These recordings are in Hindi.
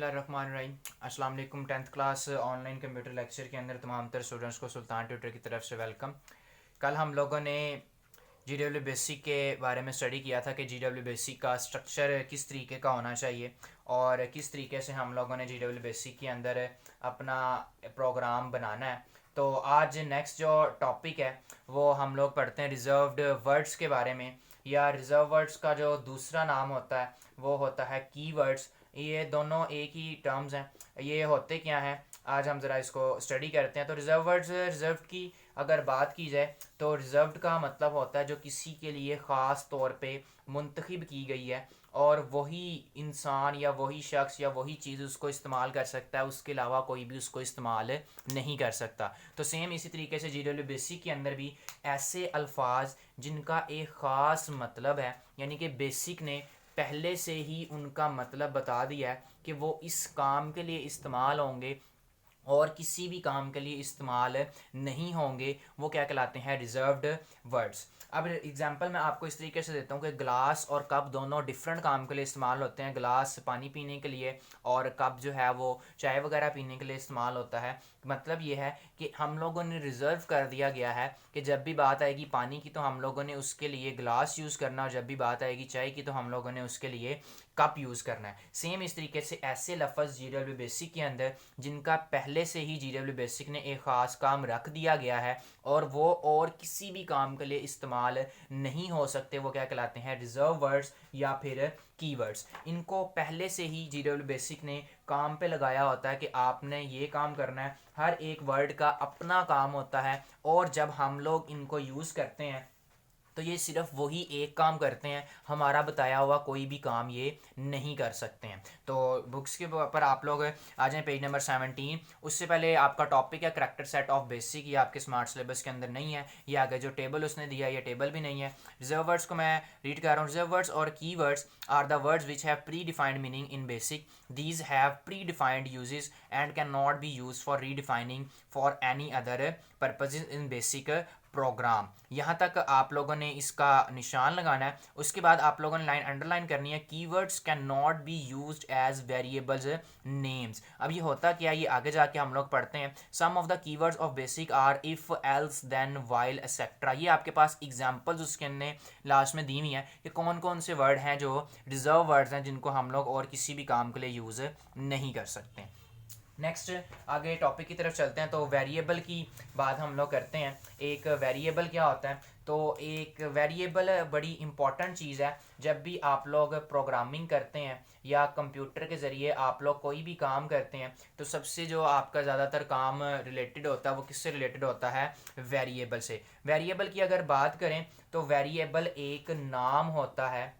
बिस्मिल्लाहिर्रहमानिर्रहीम। अस्सलाम वालेकुम। 10th class online computer lecture के अंदर तमाम तर स्टूडेंट्स को सुल्तान ट्यूटर की तरफ से वेलकम। कल हम लोगों ने जी डब्ल्यू बेसिक के बारे में स्टडी किया था कि जी डब्ल्यू बेसिक का स्ट्रक्चर किस तरीके का होना चाहिए और किस तरीके से हम लोगों ने जी डब्ल्यू बेसिक के अंदर अपना प्रोग्राम बनाना है। तो आज नेक्स्ट जो टॉपिक है वो हम लोग पढ़ते हैं रिजर्व्ड वर्ड्स के बारे में, या रिजर्व वर्ड्स का जो दूसरा नाम होता है वो होता है कीवर्ड्स। ये दोनों एक ही टर्म्स हैं। ये होते क्या हैं, आज हम ज़रा इसको स्टडी करते हैं। तो रिजर्व वर्ड्स, रिजर्व की अगर बात की जाए तो रिजर्व्ड का मतलब होता है जो किसी के लिए ख़ास तौर पे मुंतखब की गई है और वही इंसान या वही शख्स या वही चीज़ उसको इस्तेमाल कर सकता है, उसके अलावा कोई भी उसको इस्तेमाल नहीं कर सकता। तो सेम इसी तरीके से जी डब्ल्यू बेसिक के अंदर भी ऐसे अल्फाज जिनका एक ख़ास मतलब है, यानी कि बेसिक ने पहले से ही उनका मतलब बता दिया है कि वो इस काम के लिए इस्तेमाल होंगे और किसी भी काम के लिए इस्तेमाल नहीं होंगे, वो क्या कहलाते हैं, रिजर्व्ड वर्ड्स। अब एग्जांपल मैं आपको इस तरीके से देता हूँ कि ग्लास और कप दोनों डिफरेंट काम के लिए इस्तेमाल होते हैं। ग्लास पानी पीने के लिए और कप जो है वो चाय वगैरह पीने के लिए इस्तेमाल होता है। मतलब ये है कि हम लोगों ने रिज़र्व कर दिया गया है कि जब भी बात आएगी पानी की तो हम लोगों ने उसके लिए ग्लास यूज़ करना, और जब भी बात आएगी चाय की तो हम लोगों ने उसके लिए कप यूज़ करना है। सेम इस तरीके से ऐसे लफ्ज़ जी डब्ल्यू बेसिक के अंदर जिनका पहले से ही जी डब्ल्यू बेसिक ने एक ख़ास काम रख दिया गया है और वो और किसी भी काम के लिए इस्तेमाल नहीं हो सकते, वो क्या कहलाते हैं, रिजर्व वर्ड्स या फिर कीवर्ड्स। इनको पहले से ही जी डब्ल्यू बेसिक ने काम पे लगाया होता है कि आपने ये काम करना है। हर एक वर्ड का अपना काम होता है और जब हम लोग इनको यूज़ करते हैं तो ये सिर्फ वही एक काम करते हैं, हमारा बताया हुआ कोई भी काम ये नहीं कर सकते हैं। तो बुक्स के ऊपर आप लोग आ जाएं पेज नंबर 17। उससे पहले आपका टॉपिक है करेक्टर सेट ऑफ बेसिक, ये आपके स्मार्ट सिलेबस के अंदर नहीं है। ये आगे जो टेबल उसने दिया है ये टेबल भी नहीं है। रिजर्व वर्ड्स को मैं रीड कर रहा हूँ। रिजर्व वर्ड्स और key words are the words which have predefined meaning in BASIC. These have predefined uses and can not be use for redefining for any other purposes in BASIC program. यहाँ तक आप लोगों ने इसका निशान लगाना है। उसके बाद आप लोगों ने लाइन अंडरलाइन करनी है, keywords can not be used as variables names. अब ये होता क्या, ये आगे जाके हम लोग पढ़ते हैं। Some of the keywords of BASIC are if, else, then, while, etcetera. ये आपके पास एग्जांपल्स उसके अंदर लास्ट में दी हुई हैं कि कौन कौन से वर्ड हैं जो रिजर्व वर्ड्स हैं जिनको हम लोग और किसी भी काम के लिए यूज़ नहीं कर सकते। नेक्स्ट आगे टॉपिक की तरफ चलते हैं। तो वेरिएबल की बात हम लोग करते हैं। एक वेरिएबल क्या होता है, तो एक वेरिएबल बड़ी इंपॉर्टेंट चीज़ है। जब भी आप लोग प्रोग्रामिंग करते हैं या कंप्यूटर के ज़रिए आप लोग कोई भी काम करते हैं तो सबसे जो आपका ज़्यादातर काम रिलेटेड होता है वो किससे रिलेटेड होता है, वेरिएबल से। वेरिएबल की अगर बात करें तो वेरिएबल एक नाम होता है।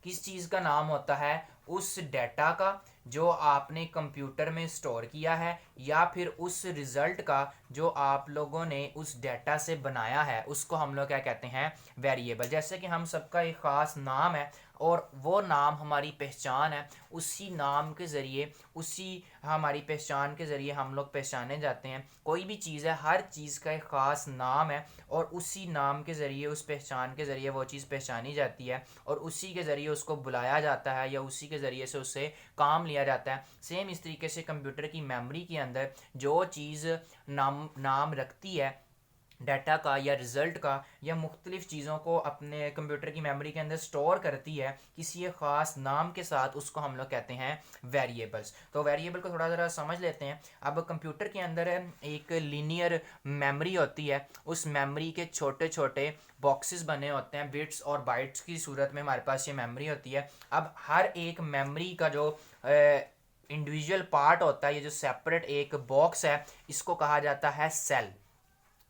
किस चीज़ का नाम होता है, उस डेटा का जो आपने कंप्यूटर में स्टोर किया है या फिर उस रिज़ल्ट का जो आप लोगों ने उस डेटा से बनाया है, उसको हम लोग क्या कहते हैं, वेरिएबल। जैसे कि हम सबका एक ख़ास नाम है और वो नाम हमारी पहचान है, उसी नाम के ज़रिए, उसी हमारी पहचान के ज़रिए हम लोग पहचाने जाते हैं। कोई भी चीज़ है, हर चीज़ का एक ख़ास नाम है और उसी नाम के ज़रिए, उस पहचान के ज़रिए वो चीज़ पहचानी जाती है और उसी के ज़रिए उसको बुलाया जाता है या उसी के ज़रिए से उससे काम लिया जाता है। सेम इस तरीके से कंप्यूटर की मेमोरी के अंदर जो चीज़ नाम रखती है डाटा का या रिज़ल्ट का या मुख्तलिफ़ चीज़ों को अपने कंप्यूटर की मेमोरी के अंदर स्टोर करती है किसी एक ख़ास नाम के साथ, उसको हम लोग कहते हैं वेरिएबल्स। तो वेरिएबल को थोड़ा ज़रा समझ लेते हैं। अब कंप्यूटर के अंदर एक लीनियर मेमोरी होती है, उस मेमोरी के छोटे छोटे बॉक्सेस बने होते हैं, बिट्स और बाइट्स की सूरत में हमारे पास ये मेमोरी होती है। अब हर एक मेमोरी का जो इंडिविजुअल पार्ट होता है, ये जो सेपरेट एक बॉक्स है, इसको कहा जाता है सेल।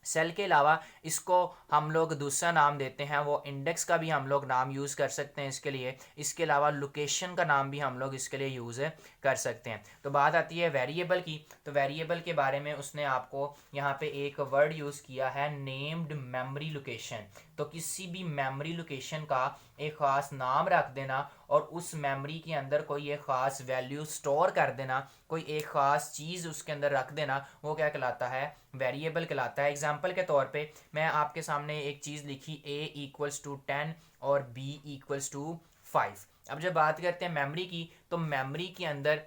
सेल के अलावा इसको हम लोग दूसरा नाम देते हैं, वो इंडेक्स का भी हम लोग नाम यूज़ कर सकते हैं इसके लिए। इसके अलावा लोकेशन का नाम भी हम लोग इसके लिए यूज़ कर सकते हैं। तो बात आती है वेरिएबल की। तो वेरिएबल के बारे में उसने आपको यहाँ पे एक वर्ड यूज़ किया है, नेम्ड मेमोरी लोकेशन। तो किसी भी मेमोरी लोकेशन का एक ख़ास नाम रख देना और उस मेमोरी के अंदर कोई एक ख़ास वैल्यू स्टोर कर देना, कोई एक ख़ास चीज़ उसके अंदर रख देना, वो क्या कहलाता है, वेरिएबल कहलाता है। एग्जाम्पल के तौर पे मैं आपके सामने एक चीज़ लिखी, a=10 और b=5। अब जब बात करते हैं मेमोरी की, तो मेमोरी के अंदर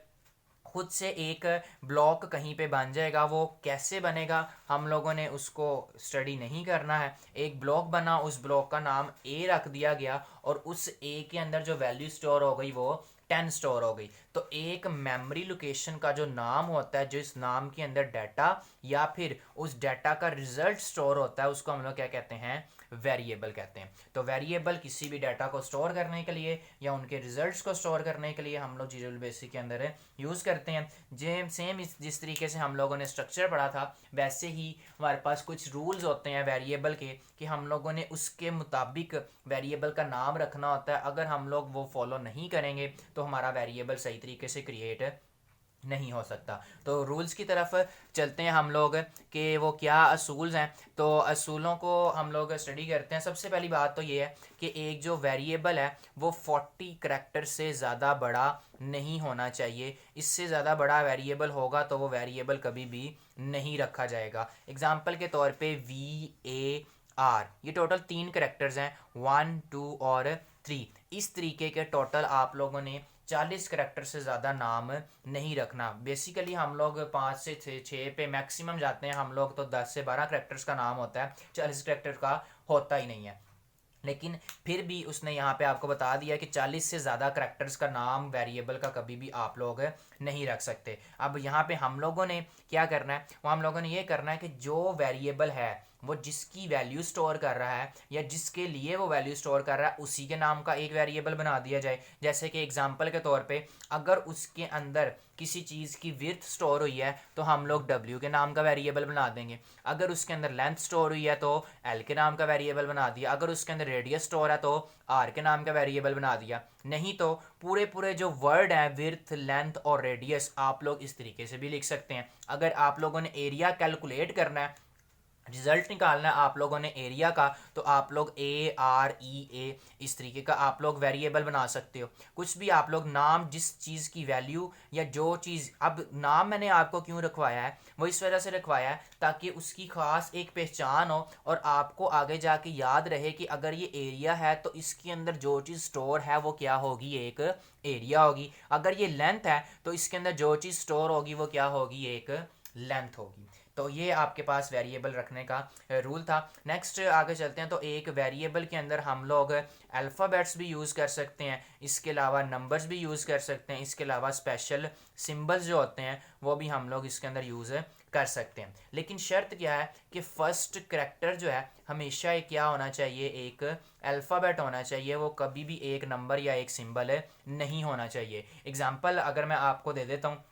खुद से एक ब्लॉक कहीं पे बन जाएगा। वो कैसे बनेगा हम लोगों ने उसको स्टडी नहीं करना है। एक ब्लॉक बना, उस ब्लॉक का नाम ए रख दिया गया और उस ए के अंदर जो वैल्यू स्टोर हो गई वो 10 स्टोर हो गई। तो एक मेमोरी लोकेशन का जो नाम होता है, जिस नाम के अंदर डाटा या फिर उस डाटा का रिजल्ट स्टोर होता है, उसको हम लोग क्या कहते हैं, वेरिएबल कहते हैं। तो वेरिएबल किसी भी डाटा को स्टोर करने के लिए या उनके रिजल्ट्स को स्टोर करने के लिए हम लोग जीरो बेसिक के अंदर यूज़ करते हैं। सेम जिस तरीके से हम लोगों ने स्ट्रक्चर पढ़ा था, वैसे ही हमारे पास कुछ रूल्स होते हैं वेरिएबल के कि हम लोगों ने उसके मुताबिक वेरिएबल का नाम रखना होता है। अगर हम लोग वो फॉलो नहीं करेंगे तो हमारा वेरिएबल सही तरीके से क्रिएट नहीं हो सकता। तो रूल्स की तरफ चलते हैं हम लोग कि वो क्या असूल्स हैं। तो असूलों को हम लोग स्टडी करते हैं। सबसे पहली बात तो ये है कि एक जो वेरिएबल है वो 40 करैक्टर से ज़्यादा बड़ा नहीं होना चाहिए। इससे ज़्यादा बड़ा वेरिएबल होगा तो वो वेरिएबल कभी भी नहीं रखा जाएगा। एग्जाम्पल के तौर पे VAR, ये टोटल 3 करैक्टर्स हैं, 1 2 और 3। इस तरीके के टोटल आप लोगों ने 40 करैक्टर से ज़्यादा नाम नहीं रखना। बेसिकली हम लोग 5 से 6 पे मैक्सिमम जाते हैं, हम लोग तो 10 से 12 करैक्टर्स का नाम होता है, 40 करैक्टर का होता ही नहीं है। लेकिन फिर भी उसने यहाँ पे आपको बता दिया कि 40 से ज़्यादा करैक्टर्स का नाम वेरिएबल का कभी भी आप लोग नहीं रख सकते। अब यहाँ पे हम लोगों ने क्या करना है, वो हम लोगों ने ये करना है कि जो वेरिएबल है वो जिसकी वैल्यू स्टोर कर रहा है या जिसके लिए वो वैल्यू स्टोर कर रहा है उसी के नाम का एक वेरिएबल बना दिया जाए। जैसे कि एग्जांपल के तौर पे अगर उसके अंदर किसी चीज़ की विड्थ स्टोर हुई है तो हम लोग w के नाम का वेरिएबल बना देंगे। अगर उसके अंदर लेंथ स्टोर हुई है तो l के नाम का वेरिएबल बना दिया। अगर उसके अंदर रेडियस स्टोर है तो r के नाम का वेरिएबल बना दिया। नहीं तो पूरे पूरे जो वर्ड हैं विड्थ, लेंथ और रेडियस, आप लोग इस तरीके से भी लिख सकते हैं। अगर आप लोगों ने एरिया कैलकुलेट करना है, रिजल्ट निकालना है आप लोगों ने एरिया का, तो आप लोग AREA इस तरीके का आप लोग वेरिएबल बना सकते हो। कुछ भी आप लोग नाम, जिस चीज़ की वैल्यू या जो चीज़, अब नाम मैंने आपको क्यों रखवाया है, वो इस वजह से रखवाया है ताकि उसकी ख़ास एक पहचान हो और आपको आगे जाके याद रहे कि अगर ये एरिया है तो इसके अंदर जो चीज़ स्टोर है वो क्या होगी, एक एरिया होगी। अगर ये लेंथ है तो इसके अंदर जो चीज़ स्टोर होगी वो क्या होगी, एक लेंथ होगी। तो ये आपके पास वेरिएबल रखने का रूल था। नेक्स्ट आगे चलते हैं। तो एक वेरिएबल के अंदर हम लोग अल्फ़ाबेट्स भी यूज़ कर सकते हैं, इसके अलावा नंबर्स भी यूज़ कर सकते हैं, इसके अलावा स्पेशल सिंबल्स जो होते हैं वो भी हम लोग इसके अंदर यूज़ कर सकते हैं। लेकिन शर्त क्या है कि फर्स्ट करैक्टर जो है हमेशा एक क्या होना चाहिए, एक अल्फ़ाबेट होना चाहिए। वो कभी भी एक नंबर या एक सिंबल नहीं होना चाहिए। एग्जाम्पल अगर मैं आपको दे देता हूँ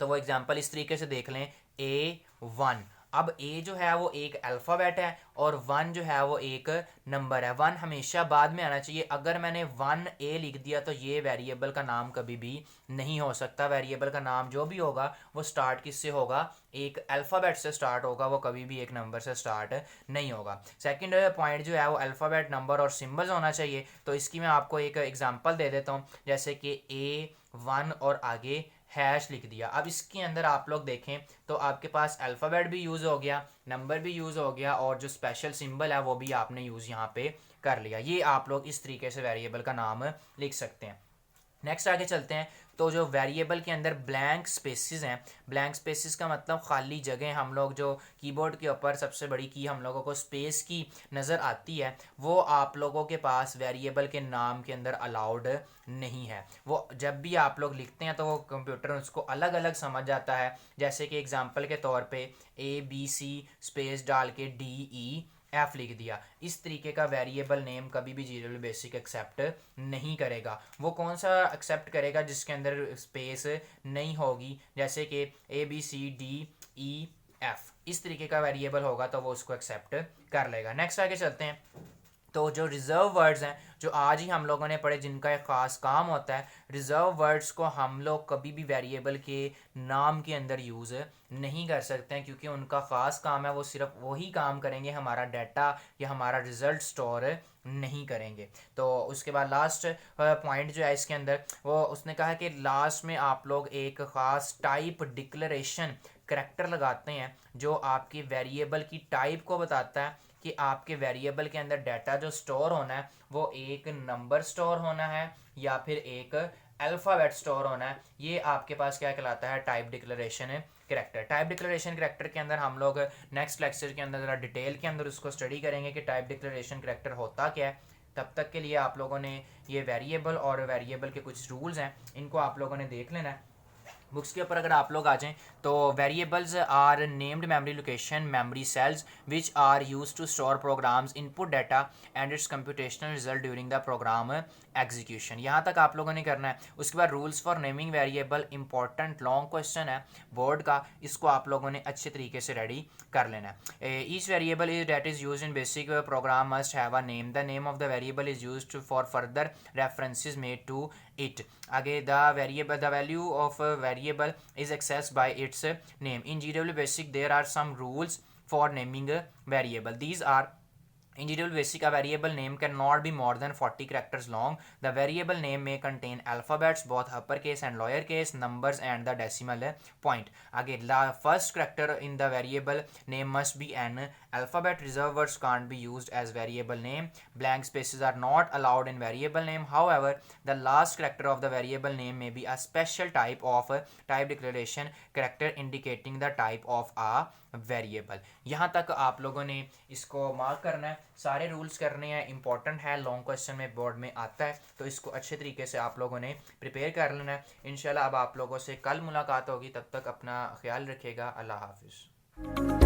तो वो एग्जाम्पल इस तरीके से देख लें, A1। अब ए जो है वो एक अल्फ़ाबेट है और 1 जो है वो एक नंबर है। 1 हमेशा बाद में आना चाहिए। अगर मैंने 1A लिख दिया तो ये वेरिएबल का नाम कभी भी नहीं हो सकता। वेरिएबल का नाम जो भी होगा वो स्टार्ट किससे होगा, एक अल्फ़ाबेट से स्टार्ट होगा, वो कभी भी एक नंबर से स्टार्ट नहीं होगा। सेकंड पॉइंट जो है वो अल्फ़ाबेट, नंबर और सिंबल्स होना चाहिए। तो इसकी मैं आपको एक एग्जांपल दे देता हूँ, जैसे कि A1 और आगे हैश लिख दिया। अब इसके अंदर आप लोग देखें तो आपके पास अल्फ़ाबेट भी यूज़ हो गया, नंबर भी यूज़ हो गया और जो स्पेशल सिंबल है वो भी आपने यूज़ यहाँ पे कर लिया। ये आप लोग इस तरीके से वेरिएबल का नाम लिख सकते हैं। नेक्स्ट आगे चलते हैं। तो जो वेरिएबल के अंदर ब्लैंक स्पेसेस हैं, ब्लैंक स्पेसेस का मतलब खाली जगह, हम लोग जो कीबोर्ड के ऊपर सबसे बड़ी की हम लोगों को स्पेस की नज़र आती है, वो आप लोगों के पास वेरिएबल के नाम के अंदर अलाउड नहीं है। वो जब भी आप लोग लिखते हैं तो वो कंप्यूटर उसको अलग अलग समझ जाता है। जैसे कि एग्जांपल के तौर पे ABC स्पेस डाल के DEF लिख दिया। इस तरीके का वेरिएबल नेम कभी भी जीरो बेसिक एक्सेप्ट नहीं करेगा। वो कौन सा एक्सेप्ट करेगा, जिसके अंदर स्पेस नहीं होगी, जैसे कि ABCDEF इस तरीके का वेरिएबल होगा तो वो उसको एक्सेप्ट कर लेगा। नेक्स्ट आगे चलते हैं। तो जो रिज़र्व वर्ड्स हैं जो आज ही हम लोगों ने पढ़े, जिनका एक ख़ास काम होता है, रिज़र्व वर्ड्स को हम लोग कभी भी वेरिएबल के नाम के अंदर यूज़ नहीं कर सकते हैं, क्योंकि उनका ख़ास काम है, वो सिर्फ वही काम करेंगे, हमारा डाटा या हमारा रिज़ल्ट स्टोर नहीं करेंगे। तो उसके बाद लास्ट पॉइंट जो है इसके अंदर, वो उसने कहा कि लास्ट में आप लोग एक ख़ास टाइप डिक्लेरेशन करैक्टर लगाते हैं जो आपकी वेरिएबल की टाइप को बताता है कि आपके वेरिएबल के अंदर डाटा जो स्टोर होना है वो एक नंबर स्टोर होना है या फिर एक अल्फ़ाबेट स्टोर होना है। ये आपके पास क्या कहलाता है, type declaration character. Type declaration character के अंदर हम लोग नेक्स्ट लेक्चर के अंदर ज़रा डिटेल के अंदर उसको स्टडी करेंगे कि टाइप डिक्लेरेशन करैक्टर होता क्या है। तब तक के लिए आप लोगों ने ये वेरिएबल और वेरिएबल के कुछ रूल्स हैं, इनको आप लोगों ने देख लेना है। बुक्स के ऊपर अगर आप लोग आ जाएं तो variables are named memory location memory cells which are use to store programs input data and its computational result during the program execution. यहाँ तक आप लोगों ने करना है। उसके बाद rules for naming variable important long question है बोर्ड का, इसको आप लोगों ने अच्छे तरीके से रेडी कर लेना है। Each variable is that is use in BASIC program must have a name. The name of the variable is use for further references made to it. Again, the value of a variable is accessed by its name. In GW Basic, there are some rules for naming a variable. These are: in GW Basic, a variable name cannot be more than 40 characters long. The variable name may contain alphabets, both uppercase and lowercase, numbers and the decimal point. Again, the first character in the variable name must be an alphabet. Reserved words can't be used as variable name. Blank spaces are not allowed in variable name. However, the last character of the variable name may be a special type of type declaration character indicating the type of a variable. यहाँ तक आप लोगों ने इसको मार्क करना है, सारे रूल्स करने हैं, इंपॉर्टेंट है, लॉन्ग क्वेश्चन में बोर्ड में आता है, तो इसको अच्छे तरीके से आप लोगों ने प्रिपेयर कर लेना है। इंशाल्लाह अब आप लोगों से कल मुलाकात होगी, तब तक अपना ख्याल रखिएगा। अल्लाह हाफिज़।